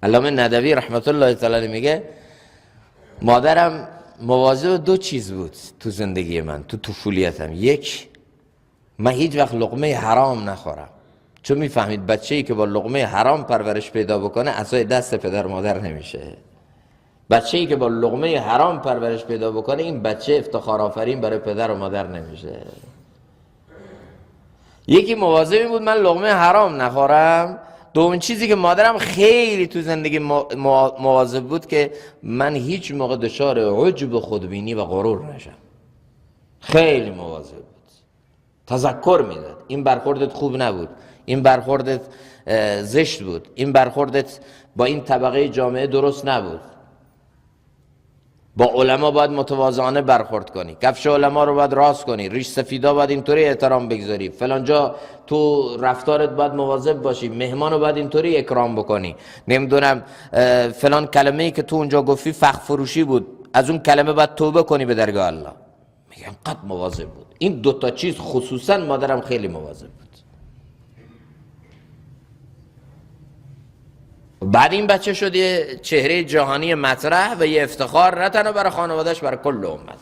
علامه ندوی رحمت الله تعالی میگه مادرم مواظب دو چیز بود تو زندگی من، تو طفولیتم. یک، من هیچ وقت لقمه حرام نخورم، چون میفهمید بچه‌ای که با لقمه حرام پرورش پیدا بکنه عصای دست پدر و مادر نمیشه. بچه‌ای که با لقمه حرام پرورش پیدا بکنه این بچه افتخار آفرین برای پدر و مادر نمیشه. یکی مواظب این بود من لقمه حرام نخورم. دومین چیزی که مادرم خیلی تو زندگی مواظب بود که من هیچ موقع دچار عجب خودبینی و غرور نشم. خیلی مواظب بود، تذکر میداد این برخوردت خوب نبود، این برخوردت زشت بود، این برخوردت با این طبقه جامعه درست نبود. با علما باید متواضعانه برخورد کنی، کفش علما رو باید راست کنی، ریش سفیدا باید اینطوری احترام بگذاری، فلان جا تو رفتارت باید مواظب باشی، مهمان رو باید اینطوری اکرام بکنی، نمیدونم فلان کلمه‌ای که تو اونجا گفتی فخ فروشی بود، از اون کلمه باید توبه کنی به درگاه الله. میگم قد مواظب بود. این دوتا چیز خصوصا مادرم خیلی مواظب بود. بعد این بچه شد یه چهره جهانی مطرح و یه افتخار، نه تنها برای خانوادهش، برای کل امت.